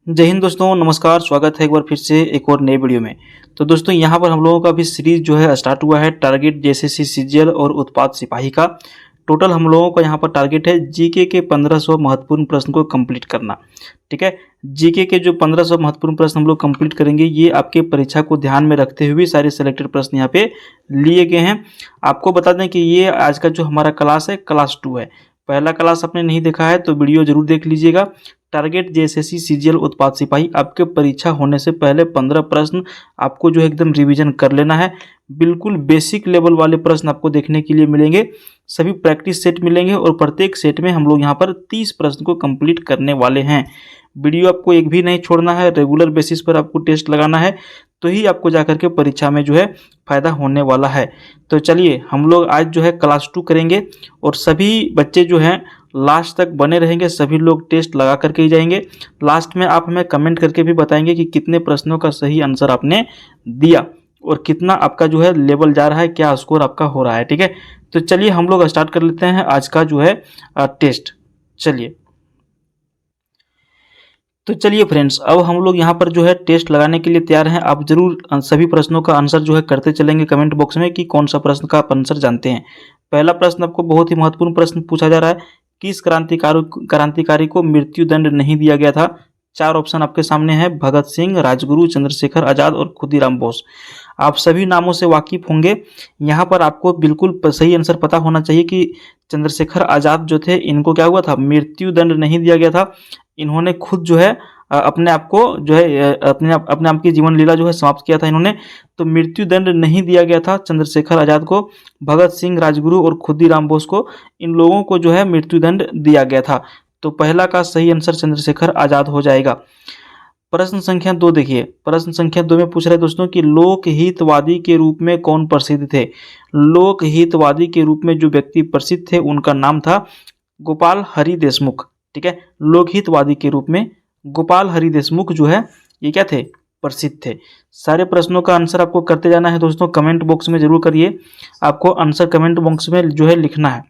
जय हिंद दोस्तों, नमस्कार। स्वागत है एक बार फिर से एक और नए वीडियो में। तो दोस्तों यहाँ पर हम लोगों का भी सीरीज जो है स्टार्ट हुआ है टारगेट जेएसएससी सीजीएल और उत्पाद सिपाही का। टोटल हम लोगों का यहाँ पर टारगेट है जीके के 1500 महत्वपूर्ण प्रश्न को कंप्लीट करना। ठीक है, जीके के जो 1500 महत्वपूर्ण प्रश्न हम लोग कंप्लीट करेंगे, ये आपके परीक्षा को ध्यान में रखते हुए सारे सिलेक्टेड प्रश्न यहाँ पे लिए गए हैं। आपको बता दें कि ये आज का जो हमारा क्लास है क्लास 2 है। पहला क्लास आपने नहीं देखा है तो वीडियो जरूर देख लीजिएगा। टारगेट जेएसएससी सीजीएल उत्पाद सिपाही आपके परीक्षा होने से पहले 15 प्रश्न आपको जो है एकदम रिवीजन कर लेना है। बिल्कुल बेसिक लेवल वाले प्रश्न आपको देखने के लिए मिलेंगे। सभी प्रैक्टिस सेट मिलेंगे और प्रत्येक सेट में हम लोग यहाँ पर 30 प्रश्न को कंप्लीट करने वाले हैं। वीडियो आपको एक भी नहीं छोड़ना है, रेगुलर बेसिस पर आपको टेस्ट लगाना है, तो ही आपको जाकर के परीक्षा में जो है फ़ायदा होने वाला है। तो चलिए हम लोग आज जो है क्लास 2 करेंगे और सभी बच्चे जो हैं लास्ट तक बने रहेंगे। सभी लोग टेस्ट लगा करके ही जाएंगे। लास्ट में आप हमें कमेंट करके भी बताएंगे कि कितने प्रश्नों का सही आंसर आपने दिया और कितना आपका जो है लेवल जा रहा है, क्या स्कोर आपका हो रहा है। ठीक है, तो चलिए हम लोग स्टार्ट कर लेते हैं आज का जो है टेस्ट। चलिए फ्रेंड्स, अब हम लोग यहाँ पर जो है टेस्ट लगाने के लिए तैयार हैं। आप जरूर सभी प्रश्नों का आंसर जो है करते चलेंगे कमेंट बॉक्स में कि कौन सा प्रश्न का आप आंसर जानते हैं। पहला प्रश्न आपको बहुत ही महत्वपूर्ण प्रश्न पूछा जा रहा है, किस क्रांतिकारी को मृत्यु दंड नहीं दिया गया था। 4 ऑप्शन आपके सामने है, भगत सिंह, राजगुरु, चंद्रशेखर आजाद और खुदीराम बोस। आप सभी नामों से वाकिफ होंगे। यहाँ पर आपको बिल्कुल सही आंसर पता होना चाहिए कि चंद्रशेखर आजाद जो थे, इनको क्या हुआ था, मृत्यु दंड नहीं दिया गया था। इन्होंने खुद जो है अपने आप को जो है अपने आप की जीवन लीला जो है समाप्त किया था इन्होंने। तो मृत्यु दंड नहीं दिया गया था चंद्रशेखर आजाद को, भगत सिंह, राजगुरु और खुदीराम बोस को, इन लोगों को जो है मृत्यु दंड दिया गया था। तो पहला का सही आंसर चंद्रशेखर आजाद हो जाएगा। प्रश्न संख्या 2 देखिए, प्रश्न संख्या 2 में पूछ रहे दोस्तों कि लोकहितवादी के रूप में कौन प्रसिद्ध थे। लोकहितवादी के रूप में जो व्यक्ति प्रसिद्ध थे उनका नाम था गोपाल हरि देशमुख। ठीक है, लोकहितवादी के रूप में गोपाल हरि देशमुख जो है ये क्या थे, प्रसिद्ध थे। सारे प्रश्नों का आंसर आपको करते जाना है दोस्तों, कमेंट बॉक्स में जरूर करिए। आपको आंसर कमेंट बॉक्स में जो है लिखना है।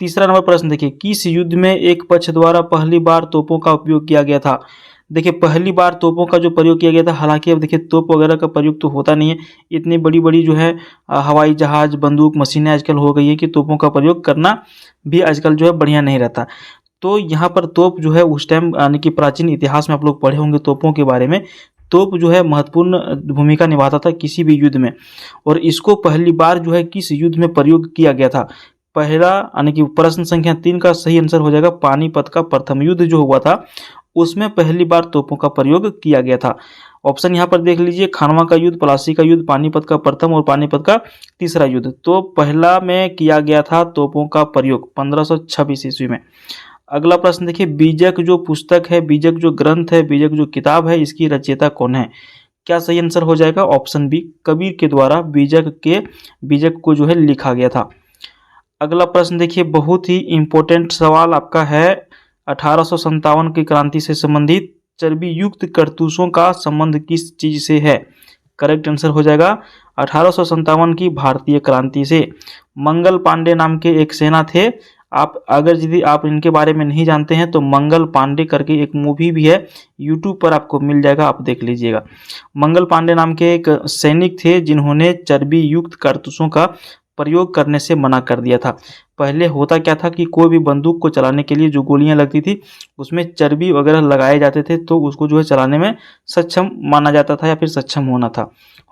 तीसरा नंबर प्रश्न देखिए, किस युद्ध में एक पक्ष द्वारा पहली बार तोपों का उपयोग किया गया था। देखिए पहली बार तोपों का जो प्रयोग किया गया था, हालांकि अब देखिए तोप वगैरह का प्रयोग तो होता नहीं है, इतनी बड़ी बड़ी जो है हवाई जहाज, बंदूक, मशीनें आजकल हो गई है कि तोपों का प्रयोग करना भी आजकल जो है बढ़िया नहीं रहता। तो यहाँ पर तोप जो है उस टाइम यानी कि प्राचीन इतिहास में आप लोग पढ़े होंगे तोपों के बारे में, तोप जो है महत्वपूर्ण भूमिका निभाता था किसी भी युद्ध में। और इसको पहली बार जो है किस युद्ध में प्रयोग किया गया था। पहला यानी कि प्रश्न संख्या 3 का सही आंसर हो जाएगा पानीपत का प्रथम युद्ध जो हुआ था, उसमें पहली बार तोपों का प्रयोग किया गया था। ऑप्शन यहाँ पर देख लीजिए, खानवा का युद्ध, प्लासी का युद्ध, पानीपत का प्रथम और पानीपत का तीसरा युद्ध। तो पहला में किया गया था तोपों का प्रयोग 1526 ईस्वी में। अगला प्रश्न देखिए, बीजक जो पुस्तक है, बीजक जो ग्रंथ है, बीजक जो किताब है, इसकी रचयिता कौन है। क्या सही आंसर हो जाएगा, ऑप्शन बी, कबीर के द्वारा बीजक को जो है लिखा गया था। अगला प्रश्न देखिए, बहुत ही इंपॉर्टेंट सवाल आपका है, 1857 की क्रांति से संबंधित चर्बी युक्त कारतूसों का संबंध किस चीज से है। करेक्ट आंसर हो जाएगा 1857 की भारतीय क्रांति से। मंगल पांडे नाम के एक सेना थे। आप अगर यदि आप इनके बारे में नहीं जानते हैं तो मंगल पांडे करके एक मूवी भी है, यूट्यूब पर आपको मिल जाएगा, आप देख लीजिएगा। मंगल पांडे नाम के एक सैनिक थे जिन्होंने चर्बी युक्त कारतूसों का प्रयोग करने से मना कर दिया था। पहले होता क्या था कि कोई भी बंदूक को चलाने के लिए जो गोलियां लगती थी उसमें चर्बी वगैरह लगाए जाते थे, तो उसको जो है चलाने में सक्षम माना जाता था या फिर सक्षम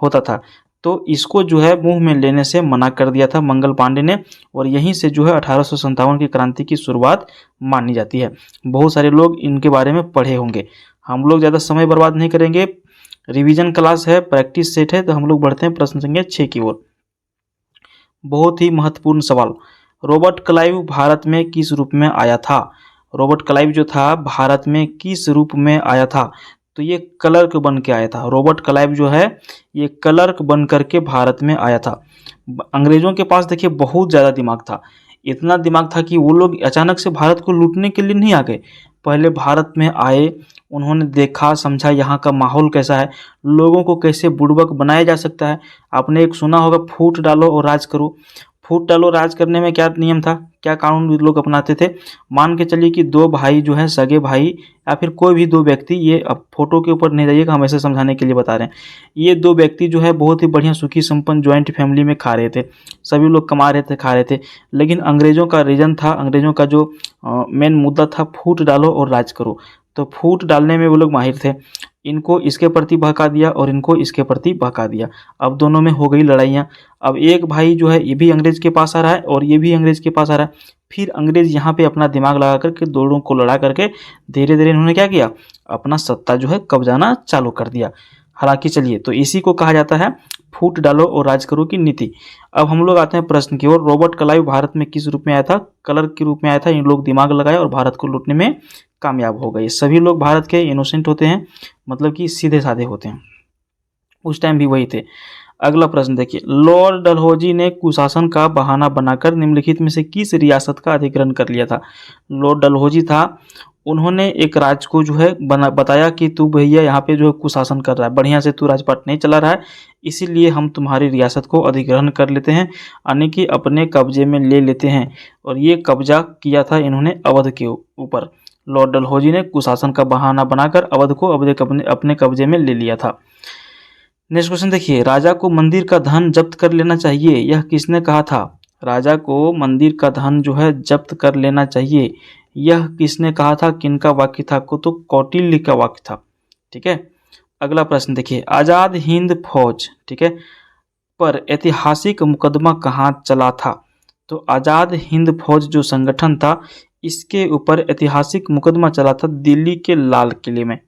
होता था। तो इसको जो है मुंह में लेने से मना कर दिया था मंगल पांडे ने, और यहीं से जो है 1857 की क्रांति की शुरुआत मानी जाती है। बहुत सारे लोग इनके बारे में पढ़े होंगे। हम लोग ज़्यादा समय बर्बाद नहीं करेंगे, रिवीजन क्लास है, प्रैक्टिस सेट है, तो हम लोग बढ़ते हैं प्रश्न संख्या 6 की ओर। बहुत ही महत्वपूर्ण सवाल, रॉबर्ट क्लाइव भारत में किस रूप में आया था। रॉबर्ट क्लाइव जो था भारत में किस रूप में आया था, तो ये क्लर्क बन के आया था। रॉबर्ट क्लाइव जो है ये क्लर्क बन करके भारत में आया था। अंग्रेजों के पास देखिए बहुत ज़्यादा दिमाग था, इतना दिमाग था कि वो लोग अचानक से भारत को लूटने के लिए नहीं आ गए। पहले भारत में आए, उन्होंने देखा समझा यहाँ का माहौल कैसा है, लोगों को कैसे बुड़बक बनाया जा सकता है। आपने एक सुना होगा, फूट डालो और राज करो। फूट डालो राज करने में क्या नियम था, क्या कानून लोग अपनाते थे। मान के चलिए कि दो भाई जो है, सगे भाई या फिर कोई भी दो व्यक्ति, ये अब फोटो के ऊपर नहीं जाइएगा, हम ऐसे समझाने के लिए बता रहे हैं। ये दो व्यक्ति जो है बहुत ही बढ़िया सुखी संपन्न ज्वाइंट फैमिली में खा रहे थे, सभी लोग कमा रहे थे, खा रहे थे। लेकिन अंग्रेजों का रीजन था, अंग्रेजों का जो मेन मुद्दा था, फूट डालो और राज करो। तो फूट डालने में वो लोग माहिर थे। इनको इसके प्रति बहका दिया और इनको इसके प्रति बहका दिया। अब दोनों में हो गई लड़ाइयाँ। अब एक भाई जो है ये भी अंग्रेज के पास आ रहा है और ये भी अंग्रेज के पास आ रहा है। फिर अंग्रेज यहाँ पे अपना दिमाग लगा करके दोनों को लड़ा करके धीरे धीरे इन्होंने क्या किया, अपना सत्ता जो है कब्जाना चालू कर दिया। हालांकि चलिए, तो इसी को कहा जाता है फूट डालो और राज करो की नीति। अब हम लोग आते हैं प्रश्न की ओर। रॉबर्ट क्लाइव भारत में किस रूप में आया था, कलर के रूप में आया था। इन लोग दिमाग लगाए और भारत को लूटने में कामयाब हो गए। सभी लोग भारत के इनोसेंट होते हैं, मतलब कि सीधे साधे होते हैं, उस टाइम भी वही थे। अगला प्रश्न देखिए, लॉर्ड डलहौजी ने कुशासन का बहाना बनाकर निम्नलिखित में से किस रियासत का अधिग्रहण कर लिया था। लॉर्ड डलहौजी था, उन्होंने एक राज्य को जो है बताया कि तू भैया यहाँ पे जो है कुशासन कर रहा है, बढ़िया से तू राजपाट नहीं चला रहा है, इसीलिए हम तुम्हारी रियासत को अधिग्रहण कर लेते हैं, यानी कि अपने कब्जे में ले लेते हैं। और ये कब्जा किया था इन्होंने अवध के ऊपर। लॉर्ड डलहौजी ने कुशासन का बहाना बनाकर अवध को अपने कब्जे में ले लिया था। नेक्स्ट क्वेश्चन देखिए, राजा को मंदिर का धन जब्त कर लेना चाहिए, यह किसने कहा था। राजा को मंदिर का धन जो है जब्त कर लेना चाहिए, यह किसने कहा था, किनका वाक्य था, को तो कौटिल्य का वाक्य था। ठीक है। अगला प्रश्न देखिए, आजाद हिंद फौज, ठीक है, पर ऐतिहासिक मुकदमा कहाँ चला था। तो आजाद हिंद फौज जो संगठन था, इसके ऊपर ऐतिहासिक मुकदमा चला था दिल्ली के लाल किले में।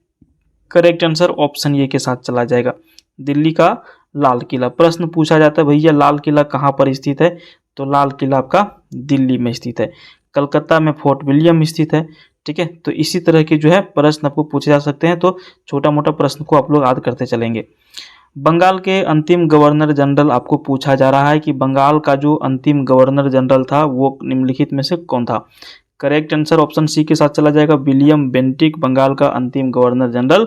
करेक्ट आंसर ऑप्शन ए के साथ चला जाएगा, दिल्ली का लाल किला। प्रश्न पूछा जाता है भैया लाल किला कहाँ पर स्थित है, तो लाल किला आपका दिल्ली में स्थित है। कलकत्ता में फोर्ट विलियम स्थित है। ठीक है। तो इसी तरह के जो है प्रश्न आपको पूछे जा सकते हैं, तो छोटा मोटा प्रश्न को आप लोग याद करते चलेंगे। बंगाल के अंतिम गवर्नर जनरल आपको पूछा जा रहा है कि बंगाल का जो अंतिम गवर्नर जनरल था वो निम्नलिखित में से कौन था। करेक्ट आंसर ऑप्शन सी के साथ चला जाएगा, विलियम बेंटिक बंगाल का अंतिम गवर्नर जनरल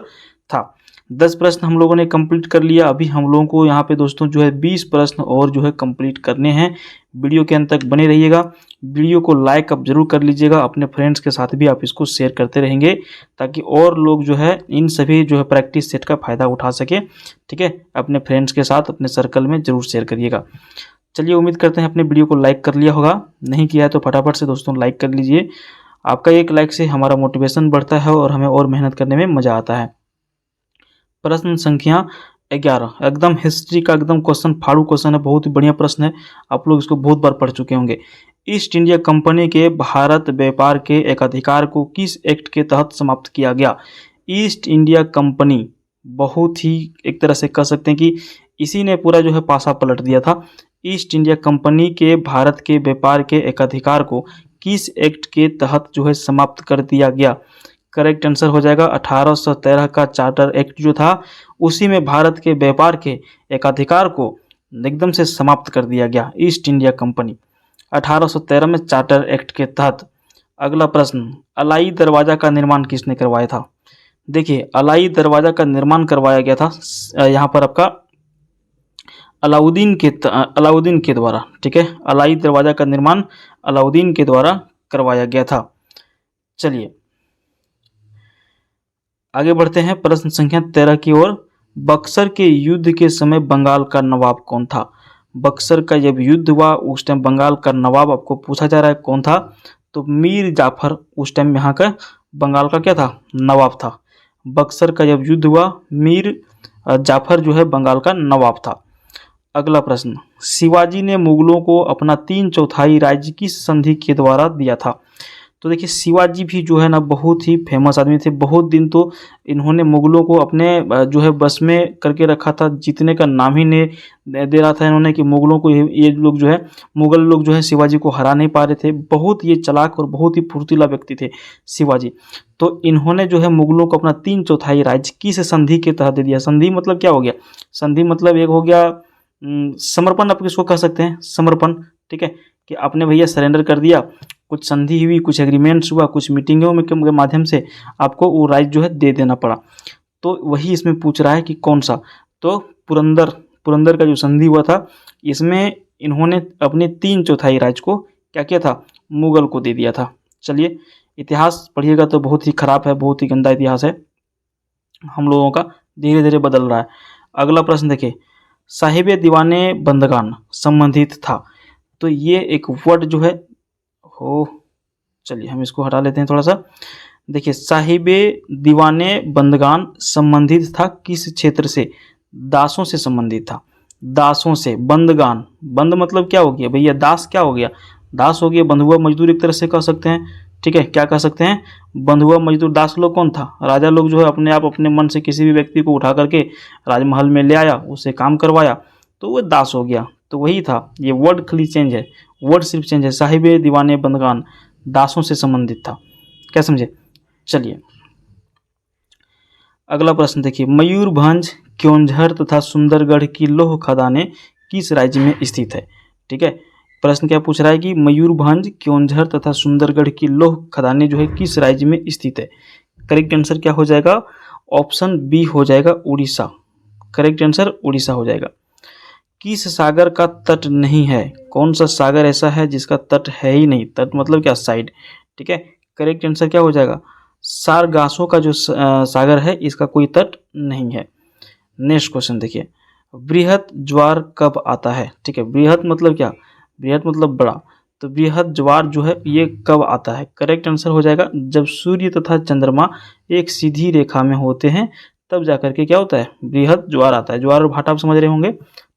था। 10 प्रश्न हम लोगों ने कंप्लीट कर लिया। अभी हम लोगों को यहाँ पे दोस्तों जो है 20 प्रश्न और जो है कंप्लीट करने हैं। वीडियो के अंत तक बने रहिएगा। वीडियो को लाइक आप जरूर कर लीजिएगा, अपने फ्रेंड्स के साथ भी आप इसको शेयर करते रहेंगे ताकि और लोग जो है इन सभी जो है प्रैक्टिस सेट का फ़ायदा उठा सके। ठीक है। अपने फ्रेंड्स के साथ अपने सर्कल में जरूर शेयर करिएगा। चलिए, उम्मीद करते हैं अपने वीडियो को लाइक कर लिया होगा, नहीं किया है तो फटाफट से दोस्तों लाइक कर लीजिए। आपका एक लाइक से हमारा मोटिवेशन बढ़ता है और हमें और मेहनत करने में मज़ा आता है। प्रश्न संख्या 11, एकदम हिस्ट्री का एकदम क्वेश्चन, फाड़ू क्वेश्चन है, बहुत ही बढ़िया प्रश्न है, आप लोग इसको बहुत बार पढ़ चुके होंगे। ईस्ट इंडिया कंपनी के भारत व्यापार के एक अधिकार को किस एक्ट के तहत समाप्त किया गया। ईस्ट इंडिया कंपनी, बहुत ही एक तरह से कह सकते हैं कि इसी ने पूरा जो है पासा पलट दिया था। ईस्ट इंडिया कंपनी के भारत के व्यापार के एक अधिकार को किस एक्ट के तहत जो है समाप्त कर दिया गया। करेक्ट आंसर हो जाएगा 1813 का चार्टर एक्ट जो था, उसी में भारत के व्यापार के एक अधिकार को एकदम से समाप्त कर दिया गया। ईस्ट इंडिया कंपनी 1813 में चार्टर एक्ट के तहत। अगला प्रश्न, अलाई दरवाजा का निर्माण किसने करवाया था। देखिए, अलाई दरवाजा का निर्माण करवाया गया था यहाँ पर आपका अलाउद्दीन के द्वारा। ठीक है। अलाई दरवाजा का निर्माण अलाउद्दीन के द्वारा करवाया गया था। चलिए आगे बढ़ते हैं प्रश्न संख्या 13 की ओर। बक्सर के युद्ध के समय बंगाल का नवाब कौन था। बक्सर का जब युद्ध हुआ उस टाइम बंगाल का नवाब आपको पूछा जा रहा है कौन था, तो मीर जाफर उस टाइम यहाँ का बंगाल का क्या था, नवाब था। बक्सर का जब युद्ध हुआ मीर जाफर जो है बंगाल का नवाब था। अगला प्रश्न, शिवाजी ने मुगलों को अपना 3/4 राज्य किस संधि के द्वारा दिया था। तो देखिए, शिवाजी भी जो है ना बहुत ही फेमस आदमी थे। बहुत दिन तो इन्होंने मुगलों को अपने जो है बस में करके रखा था, जीतने का नाम ही नहीं दे रहा था इन्होंने कि मुगलों को ये लोग जो है मुगल लोग जो है शिवाजी को हरा नहीं पा रहे थे। बहुत ये चालाक और बहुत ही फुर्तीला व्यक्ति थे शिवाजी। तो इन्होंने जो है मुगलों को अपना 3/4 राज्य किस संधि के तहत दे दिया। संधि मतलब क्या हो गया, संधि मतलब एक हो गया समर्पण, आप किसको कह सकते हैं, समर्पण। ठीक है, कि आपने भैया सरेंडर कर दिया, कुछ संधि हुई, कुछ एग्रीमेंट्स हुआ, कुछ मीटिंगों में के माध्यम से आपको वो राज्य जो है दे देना पड़ा। तो वही इसमें पूछ रहा है कि कौन सा। तो पुरंदर का जो संधि हुआ था, इसमें इन्होंने अपने 3/4 राज्य को क्या किया था, मुगल को दे दिया था। चलिए, इतिहास पढ़िएगा तो बहुत ही खराब है, बहुत ही गंदा इतिहास है हम लोगों का, धीरे धीरे बदल रहा है। अगला प्रश्न देखिए, साहिब दीवाने बंदगान संबंधित था। तो ये एक वर्ड जो है हो, चलिए हम इसको हटा लेते हैं थोड़ा सा। देखिए, साहिबे दीवाने बंदगान संबंधित था किस क्षेत्र से, दासों से संबंधित था। दासों से, बंदगान, बंद मतलब क्या हो गया भैया, दास क्या हो गया, दास हो गया, बंधुआ मजदूर एक तरह से कह सकते हैं। ठीक है, क्या कह सकते हैं, बंधुआ मजदूर। दास लोग कौन था, राजा लोग जो है अपने आप अपने मन से किसी भी व्यक्ति को उठा करके राजमहल में ले आया, उससे काम करवाया, तो वो दास हो गया। तो वही था, ये वर्ड खाली चेंज है, वर्ड सिर्फ चेंज है। साहिबे दीवाने बंदगान दासों से संबंधित था, क्या समझे। चलिए अगला प्रश्न देखिए, मयूरभंज, क्योंझर तथा सुंदरगढ़ की लौह खदानें किस राज्य में स्थित है। ठीक है, प्रश्न क्या पूछ रहा है कि मयूरभंज, क्योंझर तथा सुंदरगढ़ की लौह खदानें जो है किस राज्य में स्थित है। करेक्ट आंसर क्या हो जाएगा, ऑप्शन बी हो जाएगा, उड़ीसा। करेक्ट आंसर उड़ीसा हो जाएगा। किस सागर का तट नहीं है, कौन सा सागर ऐसा है जिसका तट है ही नहीं, तट मतलब क्या, साइड। ठीक है, करेक्ट आंसर क्या हो जाएगा, सारगासो का जो सागर है इसका कोई तट नहीं है। नेक्स्ट क्वेश्चन देखिए, बृहत ज्वार कब आता है। ठीक है, बृहत मतलब क्या, बृहत मतलब बड़ा, तो बृहत ज्वार जो है ये कब आता है। करेक्ट आंसर हो जाएगा, जब सूर्य तथा चंद्रमा एक सीधी रेखा में होते हैं तब जाकर के क्या होता है, बृहत ज्वार आता है। ज्वार और भाटा आप समझ रहे होंगे।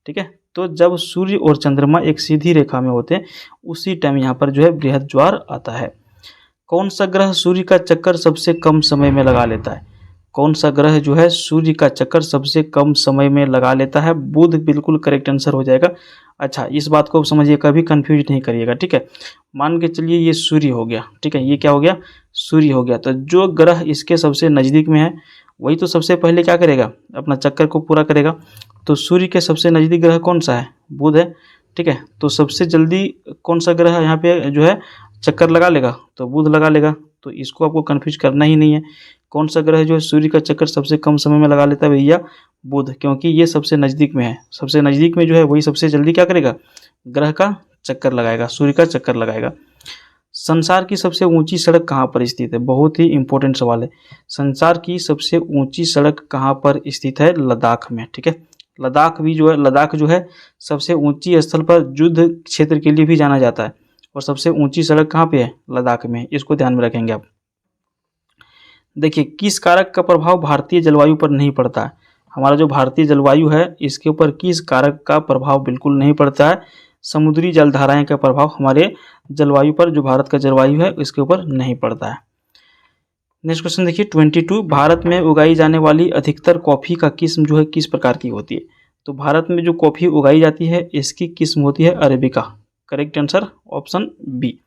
ठीक है, तो जब सूर्य और चंद्रमा एक सीधी रेखा में होते हैं उसी टाइम यहाँ पर जो है बृहत ज्वार आता है। कौन सा ग्रह सूर्य का चक्कर सबसे कम समय में लगा लेता है। कौन सा ग्रह जो है सूर्य का चक्कर सबसे कम समय में लगा लेता है, बुध बिल्कुल करेक्ट आंसर हो जाएगा। अच्छा, इस बात को समझिए, कभी कंफ्यूज नहीं करिएगा। ठीक है, मान के चलिए ये सूर्य हो गया। ठीक है, ये क्या हो गया, सूर्य हो गया। तो जो ग्रह इसके सबसे नज़दीक में है वही तो सबसे पहले क्या करेगा, अपना चक्कर को पूरा करेगा। तो सूर्य के सबसे नज़दीक ग्रह कौन सा है, बुध है। ठीक है, तो सबसे जल्दी कौन सा ग्रह यहाँ पे जो है चक्कर लगा लेगा, तो बुध लगा लेगा। तो इसको आपको कन्फ्यूज करना ही नहीं है। कौन सा ग्रह जो है सूर्य का चक्कर सबसे कम समय में लगा लेता है भैया, बुध, क्योंकि ये सबसे नज़दीक में है। सबसे नज़दीक में जो है वही सबसे जल्दी क्या करेगा, ग्रह का चक्कर लगाएगा, सूर्य का चक्कर लगाएगा। संसार की सबसे ऊंची सड़क कहाँ पर स्थित है, बहुत ही इंपॉर्टेंट सवाल है। संसार की सबसे ऊंची सड़क कहाँ पर स्थित है, लद्दाख में। ठीक है, लद्दाख भी जो है, लद्दाख जो है सबसे ऊंची स्थल पर युद्ध क्षेत्र के लिए भी जाना जाता है, और सबसे ऊंची सड़क कहाँ पे है, लद्दाख में। इसको ध्यान में रखेंगे आप। देखिए, किस कारक का प्रभाव भारतीय जलवायु पर नहीं पड़ता है। हमारा जो भारतीय जलवायु है इसके ऊपर किस कारक का प्रभाव बिल्कुल नहीं पड़ता है, समुद्री जलधाराएं का प्रभाव हमारे जलवायु पर, जो भारत का जलवायु है इसके ऊपर नहीं पड़ता है। नेक्स्ट क्वेश्चन देखिए, 22, भारत में उगाई जाने वाली अधिकतर कॉफ़ी का किस्म जो है किस प्रकार की होती है। तो भारत में जो कॉफ़ी उगाई जाती है इसकी किस्म होती है arabica. Correct answer option B.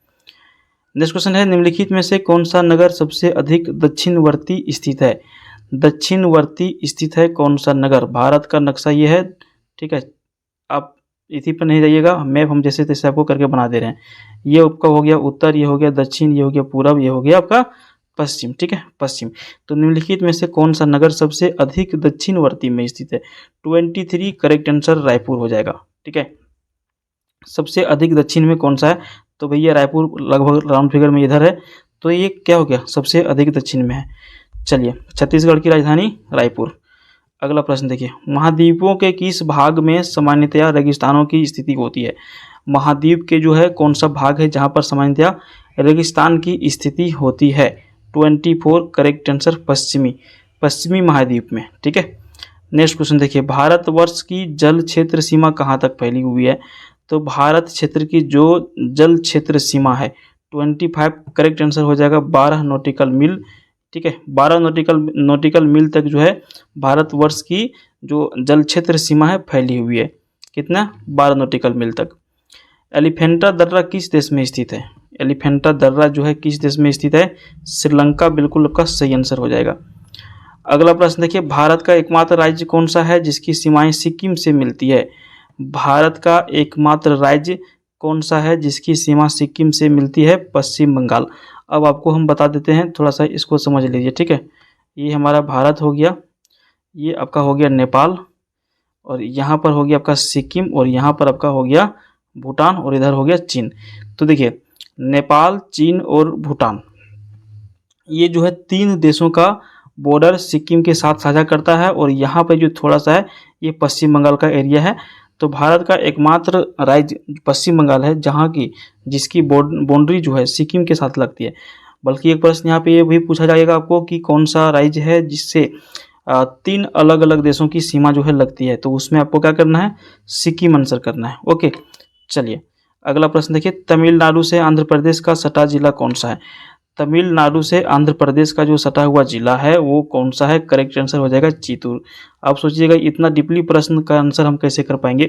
Next question है, निम्नलिखित में से कौन सा नगर सबसे अधिक दक्षिणवर्ती स्थित है। दक्षिणवर्ती स्थित है कौन सा नगर, भारत का नक्शा ये है। ठीक है, आप इसी पर नहीं जाइएगा, मैप हम जैसे तैसे आपको करके बना दे रहे हैं। ये आपका हो गया उत्तर, ये हो गया दक्षिण, ये हो गया पूरब, ये हो गया आपका पश्चिम। ठीक है, पश्चिम। तो निम्नलिखित में से कौन सा नगर सबसे अधिक दक्षिणवर्ती में स्थित है। 23 करेक्ट आंसर रायपुर हो जाएगा। ठीक है, सबसे अधिक दक्षिण में कौन सा है, तो भैया रायपुर लगभग राउंड फिगर में इधर है, तो ये क्या हो गया, सबसे अधिक दक्षिण में है। चलिए, छत्तीसगढ़ की राजधानी रायपुर। अगला प्रश्न देखिए, महाद्वीपों के किस भाग में सामान्यतया रेगिस्तानों की स्थिति होती है। महाद्वीप के जो है कौन सा भाग है जहाँ पर सामान्यतया रेगिस्तान की स्थिति होती है। 24 करेक्ट आंसर पश्चिमी महाद्वीप में। ठीक है, नेक्स्ट क्वेश्चन देखिए, भारतवर्ष की जल क्षेत्र सीमा कहाँ तक फैली हुई है। तो भारत क्षेत्र की जो जल क्षेत्र सीमा है 25 करेक्ट आंसर हो जाएगा, 12 नॉटिकल मील। ठीक है, 12 नॉटिकल मील तक जो है भारतवर्ष की जो जल क्षेत्र सीमा है फैली हुई है। कितना, 12 नॉटिकल मील तक। एलिफेंटा दर्रा किस देश में स्थित है। एलिफेंटा दर्रा जो है किस देश में स्थित है, श्रीलंका बिल्कुल आपका सही आंसर हो जाएगा। अगला प्रश्न देखिए, भारत का एकमात्र राज्य कौन सा है जिसकी सीमाएं सिक्किम से मिलती है। भारत का एकमात्र राज्य कौन सा है जिसकी सीमा सिक्किम से मिलती है, पश्चिम बंगाल। अब आपको हम बता देते हैं, थोड़ा सा इसको समझ लीजिए। ठीक है, ये हमारा भारत हो गया, ये आपका हो गया नेपाल, और यहाँ पर हो गया आपका सिक्किम, और यहाँ पर आपका हो गया भूटान और इधर हो गया चीन। तो देखिए नेपाल, चीन और भूटान, ये जो है 3 देशों का बॉर्डर सिक्किम के साथ साझा करता है, और यहाँ पे जो थोड़ा सा है ये पश्चिम बंगाल का एरिया है। तो भारत का एकमात्र राज्य पश्चिम बंगाल है जहाँ की जिसकी बाउंड्री जो है सिक्किम के साथ लगती है। बल्कि एक प्रश्न यहाँ पे ये भी पूछा जाएगा आपको कि कौन सा राज्य है जिससे 3 अलग अलग देशों की सीमा जो है लगती है, तो उसमें आपको क्या करना है, सिक्किम आंसर करना है। ओके, चलिए अगला प्रश्न देखिए, तमिलनाडु से आंध्र प्रदेश का सटा जिला कौन सा है। तमिलनाडु से आंध्र प्रदेश का जो सटा हुआ जिला है वो कौन सा है, करेक्ट आंसर हो जाएगा चित्तूर। आप सोचिएगा इतना डीपली प्रश्न का आंसर हम कैसे कर पाएंगे।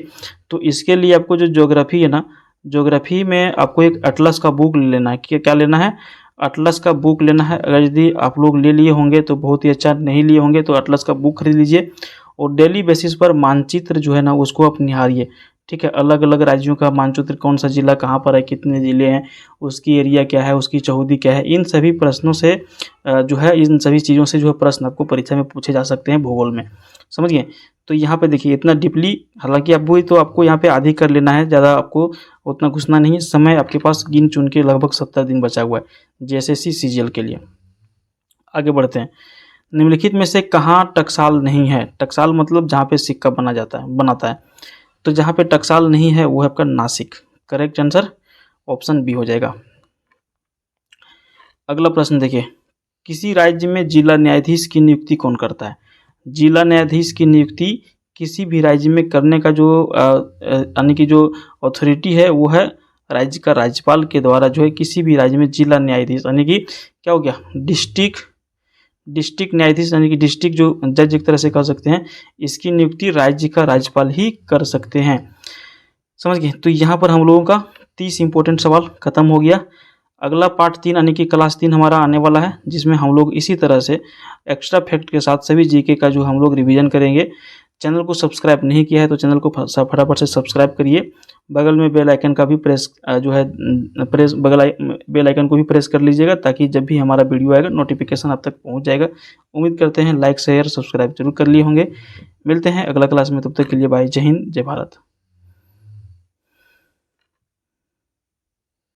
तो इसके लिए आपको जो ज्योग्राफी है ना, ज्योग्राफी में आपको एक अटलस का बुक ले लेना है। क्या लेना है, अटलस का बुक लेना है। अगर यदि आप लोग ले लिए होंगे तो बहुत ही अच्छा, नहीं लिए होंगे तो अटलस का बुक खरीद लीजिए और डेली बेसिस पर मानचित्र जो है ना उसको आप निहारिए। ठीक है, अलग अलग राज्यों का मानचित्र, कौन सा जिला कहाँ पर है, कितने ज़िले हैं, उसकी एरिया क्या है, उसकी चौहदी क्या है, इन सभी प्रश्नों से जो है इन सभी चीज़ों से जो है प्रश्न आपको परीक्षा में पूछे जा सकते हैं भूगोल में, समझ गए। तो यहाँ पे देखिए इतना डीपली, हालांकि अब वही तो आपको यहाँ पे आधी कर लेना है, ज़्यादा आपको उतना घुसना नहीं है। समय आपके पास गिन चुन के लगभग 70 दिन बचा हुआ है JSSC CGL के लिए। आगे बढ़ते हैं, निम्नलिखित में से कहाँ टकसाल नहीं है। टकसाल मतलब जहाँ पे सिक्का बनाता है। तो जहाँ पे टकसाल नहीं है वो है आपका Nashik. Correct answer option B हो जाएगा। अगला प्रश्न देखिए, किसी राज्य में जिला न्यायाधीश की नियुक्ति कौन करता है। जिला न्यायाधीश की नियुक्ति किसी भी राज्य में करने का जो यानी कि जो अथॉरिटी है वो है राज्य का राज्यपाल के द्वारा जो है किसी भी राज्य में जिला न्यायाधीश यानी कि क्या हो गया, डिस्ट्रिक्ट न्यायाधीश यानी कि डिस्ट्रिक्ट जो जज एक तरह से कह सकते हैं, इसकी नियुक्ति राज्य का राज्यपाल ही कर सकते हैं, समझ गए। तो यहाँ पर हम लोगों का 30 इंपॉर्टेंट सवाल खत्म हो गया। अगला पार्ट 3 यानी कि क्लास 3 हमारा आने वाला है, जिसमें हम लोग इसी तरह से एक्स्ट्रा फैक्ट के साथ सभी जीके का जो हम लोग रिवीजन करेंगे। चैनल को सब्सक्राइब नहीं किया है तो चैनल को फटाफट से सब्सक्राइब करिए। बगल में बेल आइकन का भी बेल आइकन को भी प्रेस कर लीजिएगा, ताकि जब भी हमारा वीडियो आएगा नोटिफिकेशन आप तक पहुंच जाएगा। उम्मीद करते हैं लाइक शेयर सब्सक्राइब जरूर कर लिए होंगे। मिलते हैं अगला क्लास में, तब तक के लिए बाय, जय हिंद जय भारत।